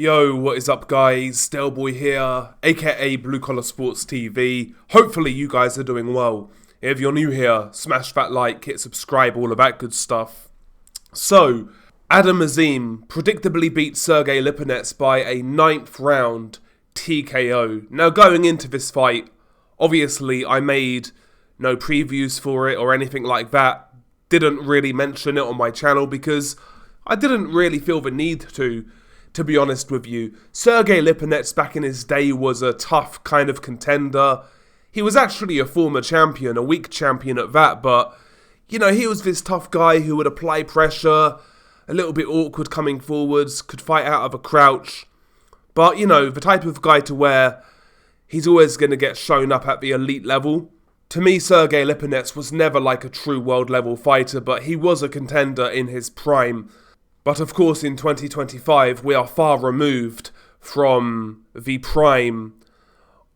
Yo, what is up guys? Delboy here, aka Blue Collar Sports TV. Hopefully you guys are doing well. If you're new here, smash that like, hit subscribe, all of that good stuff. So, Azim predictably beat Sergey Lipinets by a 9th round TKO. Now going into this fight, obviously I made no previews for it or anything like that. Didn't really mention it on my channel because I didn't really feel the need to be honest with you. Sergey Lipinets back in his day was a tough kind of contender. He was actually a former champion, a weak champion at that, but, you know, he was this tough guy who would apply pressure, a little bit awkward coming forwards, could fight out of a crouch. But, you know, the type of guy to where he's always going to get shown up at the elite level. To me, Sergey Lipinets was never like a true world level fighter, but he was a contender in his prime. But of course, in 2025, we are far removed from the prime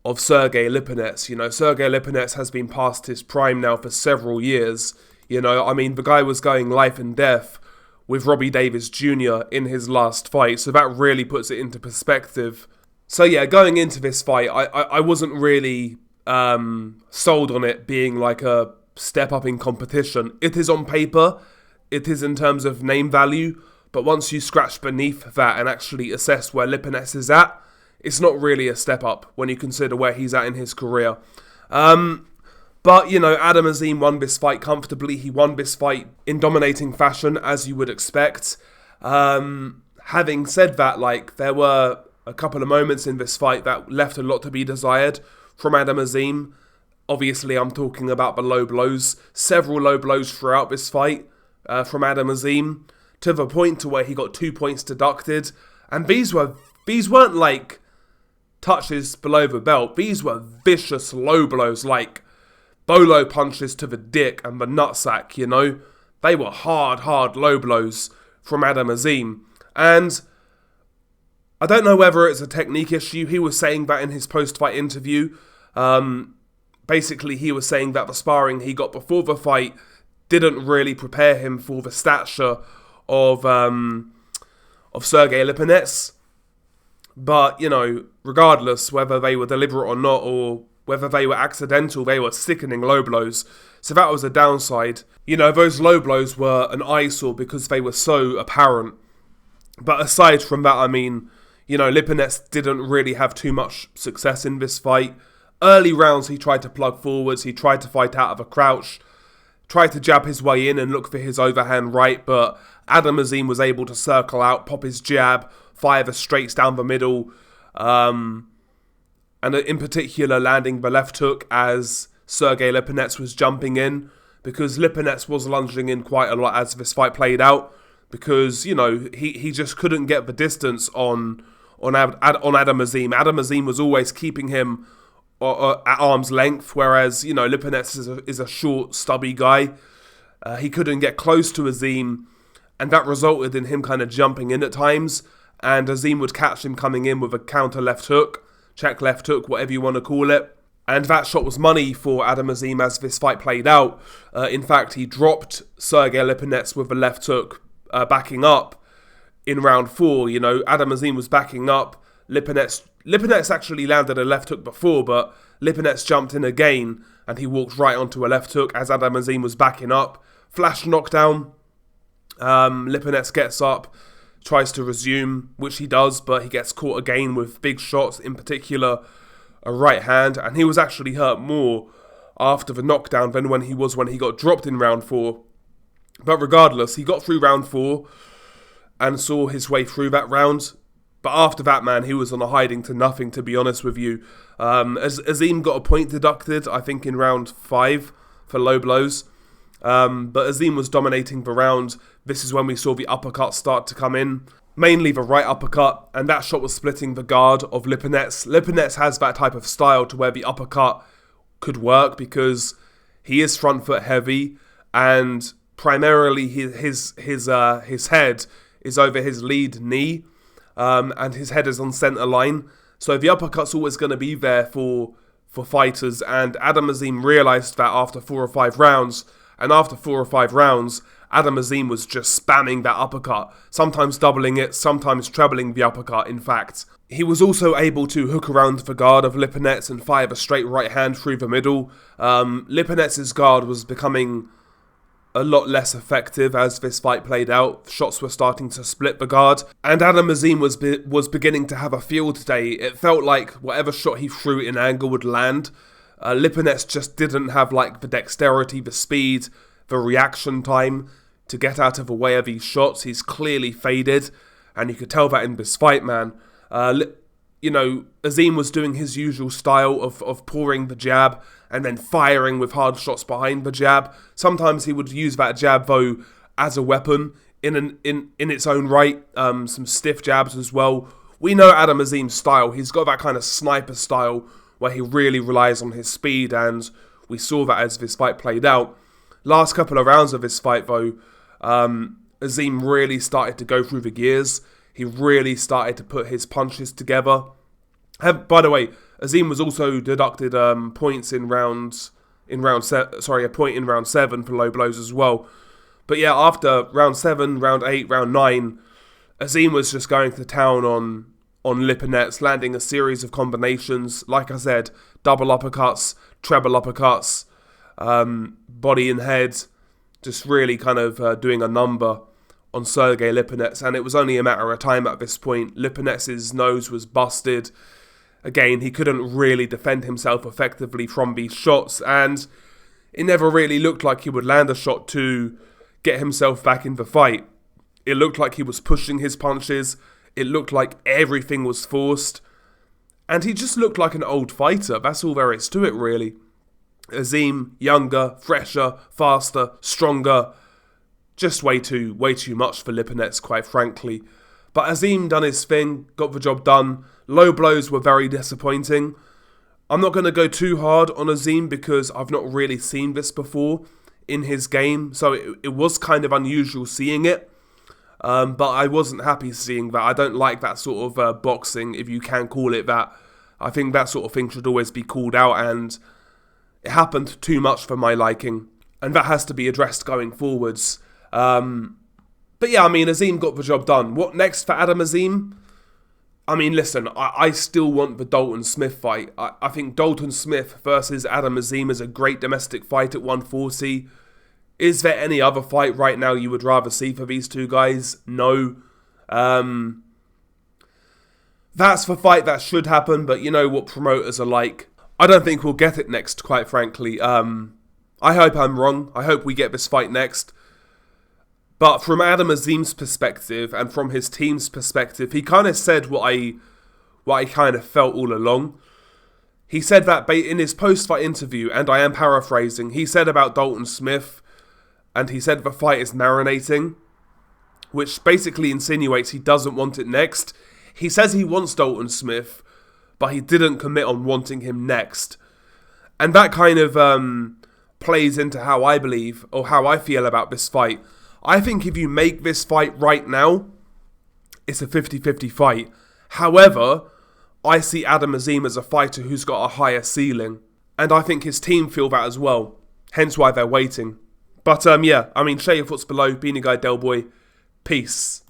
of Sergey Lipinets. You know, Sergey Lipinets has been past his prime now for several years. You know, I mean, the guy was going life and death with Robbie Davis Jr. in his last fight, so that really puts it into perspective. So yeah, going into this fight, I wasn't really sold on it being like a step up in competition. It is on paper, it is in terms of name value, but once you scratch beneath that and actually assess where Lipinets is at, it's not really a step up when you consider where he's at in his career. But, you know, Azim won this fight comfortably. He won this fight in dominating fashion, as you would expect. Having said that, like, there were a couple of moments in this fight that left a lot to be desired from Azim. Obviously, I'm talking about the low blows. Several low blows throughout this fight from Azim, to the point to where he got 2 points deducted. And these weren't like touches below the belt. These were vicious low blows, like bolo punches to the dick and the nutsack, you know. They were hard low blows from Azim. And I don't know whether it's a technique issue. He was saying that in his post-fight interview. Basically, he was saying that the sparring he got before the fight didn't really prepare him for the stature of Sergey Lipinets. But, you know, regardless whether they were deliberate or not, or whether they were accidental, they were sickening low blows. So that was a downside. You know, those low blows were an eyesore because they were so apparent. But aside from that, I mean, you know, Lipinets didn't really have too much success in this fight. Early rounds, he tried to plug forwards, he tried to fight out of a crouch, tried to jab his way in and look for his overhand right, but Azim was able to circle out, pop his jab, fire the straights down the middle, and in particular landing the left hook as Sergey Lipinets was jumping in, because Lipinets was lunging in quite a lot as this fight played out, because, you know, he just couldn't get the distance on Azim. Azim was always keeping him at arm's length, whereas, you know, Lipinets is a short, stubby guy. He couldn't get close to Azim, and that resulted in him kind of jumping in at times, and Azim would catch him coming in with a counter left hook, check left hook, whatever you want to call it. And that shot was money for Azim as this fight played out. In fact, he dropped Sergey Lipinets with a left hook backing up in round 4. You know, Azim was backing up. Lipinets actually landed a left hook before, but Lipinets jumped in again, and he walked right onto a left hook as Azim was backing up. Flash knockdown. Lipinets gets up, tries to resume, which he does, but he gets caught again with big shots, in particular a right hand, and he was actually hurt more after the knockdown than when he got dropped in round 4. But regardless, he got through round 4 and saw his way through that round. But after that, man, he was on a hiding to nothing, to be honest with you. Azim got a point deducted, I think, in round 5 for low blows. But Azim was dominating the round. This is when we saw the uppercut start to come in. Mainly the right uppercut, and that shot was splitting the guard of Lipinets. Lipinets has that type of style to where the uppercut could work because he is front foot heavy, and primarily his head is over his lead knee, and his head is on center line. So the uppercut's always going to be there for fighters, and Azim realised that after 4 or 5 rounds, and after 4 or 5 rounds, Adam Azim was just spamming that uppercut, sometimes doubling it, sometimes trebling the uppercut, in fact. He was also able to hook around the guard of Lipinets and fire a straight right hand through the middle. Lipinets' guard was becoming a lot less effective as this fight played out. Shots were starting to split the guard, and Adam Azim was beginning to have a field day. It felt like whatever shot he threw in angle would land. Lipinets just didn't have like the dexterity, the speed, the reaction time to get out of the way of these shots. He's clearly faded, and you could tell that in this fight, man. Azim was doing his usual style of pouring the jab and then firing with hard shots behind the jab. Sometimes he would use that jab, though, as a weapon in its own right. Some stiff jabs as well. We know Adam Azim's style. He's got that kind of sniper style where he really relies on his speed, and we saw that as this fight played out. Last couple of rounds of this fight, though, Azim really started to go through the gears. He really started to put his punches together. By the way, Azim was also deducted points a point in round 7 for low blows as well. But yeah, after round 7, round 8, round 9, Azim was just going to town on Lipinets, landing a series of combinations. Like I said, double uppercuts, treble uppercuts, body and head, just really kind of doing a number on Sergey Lipinets, and it was only a matter of time at this point. Lipinets' nose was busted. Again, he couldn't really defend himself effectively from these shots, and it never really looked like he would land a shot to get himself back in the fight. It looked like he was pushing his punches. It looked like everything was forced. And he just looked like an old fighter. That's all there is to it, really. Azim, younger, fresher, faster, stronger. Just way too much for Lipinets, quite frankly. But Azim done his thing, got the job done. Low blows were very disappointing. I'm not going to go too hard on Azim because I've not really seen this before in his game. So it was kind of unusual seeing it. But I wasn't happy seeing that. I don't like that sort of boxing, if you can call it that. I think that sort of thing should always be called out, and it happened too much for my liking. And that has to be addressed going forwards. But yeah, I mean, Azim got the job done. What next for Adam Azim? I mean, listen, I still want the Dalton Smith fight. I think Dalton Smith versus Adam Azim is a great domestic fight at 140. Is there any other fight right now you would rather see for these two guys? No. That's the fight that should happen, but you know what promoters are like. I don't think we'll get it next, quite frankly. I hope I'm wrong. I hope we get this fight next. But from Adam Azim's perspective and from his team's perspective, he kind of said what I kind of felt all along. He said that in his post-fight interview, and I am paraphrasing, he said about Dalton Smith, and he said the fight is marinating, which basically insinuates he doesn't want it next. He says he wants Dalton Smith, but he didn't commit on wanting him next. And that kind of plays into how I believe, or how I feel about this fight. I think if you make this fight right now, it's a 50-50 fight. However, I see Adam Azim as a fighter who's got a higher ceiling. And I think his team feel that as well. Hence why they're waiting. But yeah, I mean, share your thoughts below. Being a guy, Del Boy. Peace.